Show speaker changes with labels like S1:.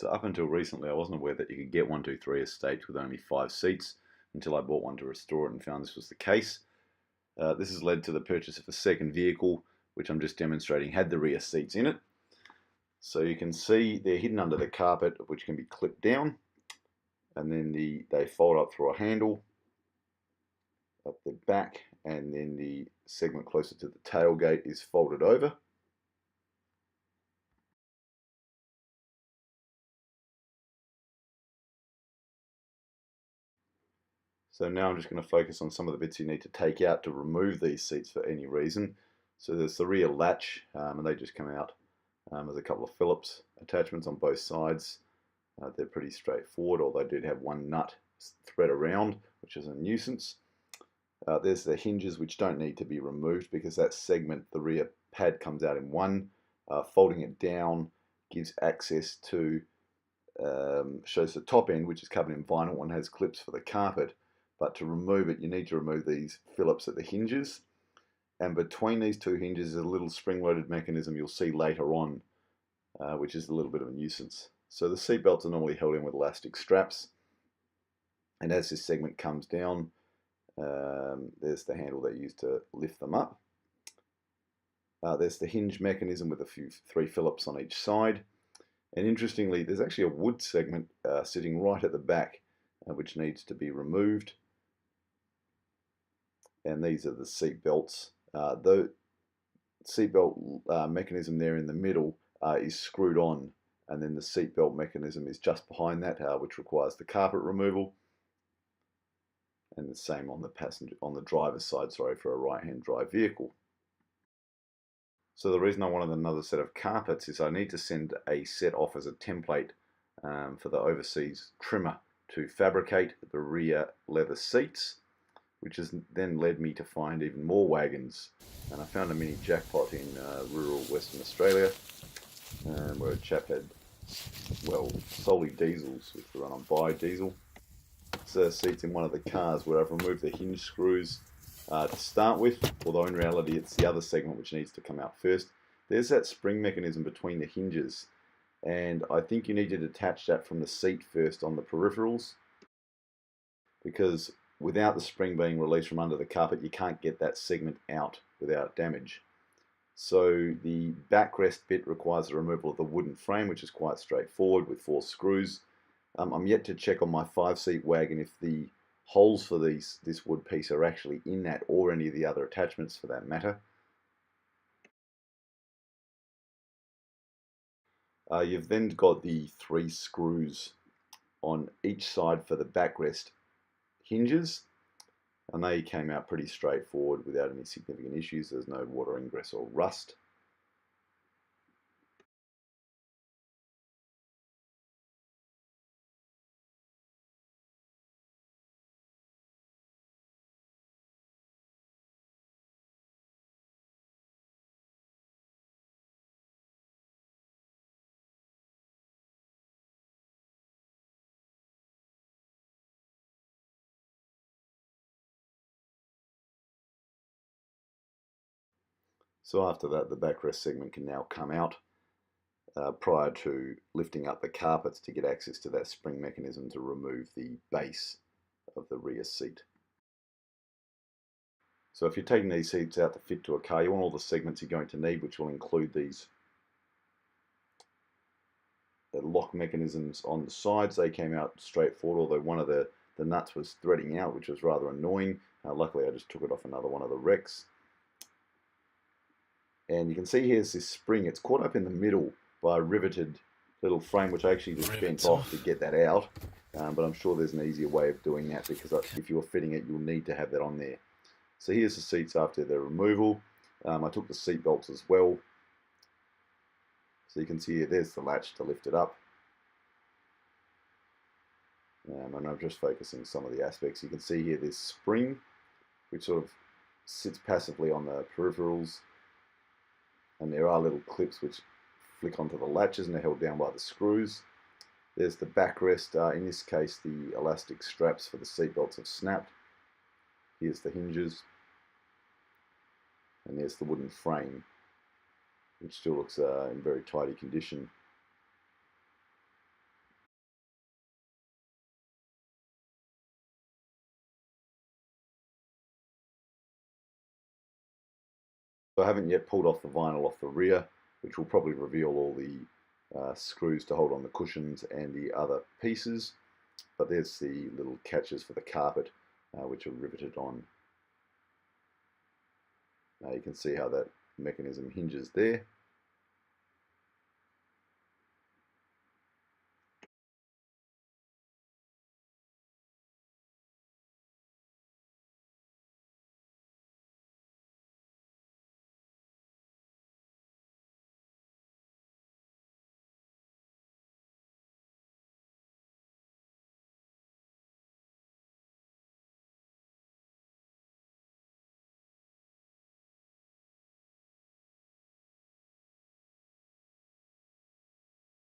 S1: So up until recently, I wasn't aware that you could get 123 Estate with only 5 seats until I bought one to restore it and found this was the case. This has led to the purchase of a second vehicle, which I'm just demonstrating had the rear seats in it. So you can see they're hidden under the carpet, which can be clipped down, and then they fold up through a handle at the back, and then the segment closer to the tailgate is folded over. So now I'm just going to focus on some of the bits you need to take out to remove these seats for any reason. So there's the rear latch, and they just come out. There's a couple of Phillips attachments on both sides. They're pretty straightforward, although I did have one nut thread around, which is a nuisance. There's the hinges, which don't need to be removed because that segment, the rear pad, comes out in one. Folding it down gives access to, shows the top end, which is covered in vinyl and has clips for the carpet. But to remove it, you need to remove these Phillips at the hinges. And between these two hinges is a little spring-loaded mechanism you'll see later on, which is a little bit of a nuisance. So the seat belts are normally held in with elastic straps. And as this segment comes down, there's the handle they use to lift them up. There's the hinge mechanism with three Phillips on each side. And interestingly, there's actually a wood segment sitting right at the back, which needs to be removed. And these are the seat belts. The seat belt mechanism there in the middle is screwed on, and then the seat belt mechanism is just behind that, which requires the carpet removal. And the same on the driver's side, sorry, for a right-hand drive vehicle. So the reason I wanted another set of carpets is I need to send a set off as a template for the overseas trimmer to fabricate the rear leather seats, which has then led me to find even more wagons. And I found a mini jackpot in rural Western Australia, where a chap had, well, solely diesels, which were run on biodiesel. Seats in one of the cars where I've removed the hinge screws to start with, although in reality it's the other segment which needs to come out first. There's that spring mechanism between the hinges, and I think you need to detach that from the seat first on the peripherals, because without the spring being released from under the carpet, you can't get that segment out without damage. So the backrest bit requires the removal of the wooden frame, which is quite straightforward with 4 screws. I'm yet to check on my 5-seat wagon if the holes for this wood piece are actually in that, or any of the other attachments for that matter. You've then got the 3 screws on each side for the backrest hinges, and they came out pretty straightforward without any significant issues. There's no water ingress or rust. So after that, the backrest segment can now come out prior to lifting up the carpets to get access to that spring mechanism to remove the base of the rear seat. So if you're taking these seats out to fit to a car, you want all the segments you're going to need, which will include these lock mechanisms on the sides. They came out straightforward, although one of the nuts was threading out, which was rather annoying. Luckily, I just took it off another one of the wrecks. And you can see here's this spring. It's caught up in the middle by a riveted little frame, which I actually just bent off to get that out. But I'm sure there's an easier way of doing that, because if you're fitting it, you'll need to have that on there. So here's the seats after their removal. I took the seat belts as well. So you can see here, there's the latch to lift it up. And I'm just focusing some of the aspects. You can see here this spring, which sort of sits passively on the peripherals. And there are little clips which flick onto the latches and are held down by the screws. There's the backrest. In this case, the elastic straps for the seat belts have snapped. Here's the hinges. And there's the wooden frame, which still looks in very tidy condition. So I haven't yet pulled off the vinyl off the rear, which will probably reveal all the screws to hold on the cushions and the other pieces. But there's the little catches for the carpet, which are riveted on. You can see how that mechanism hinges there.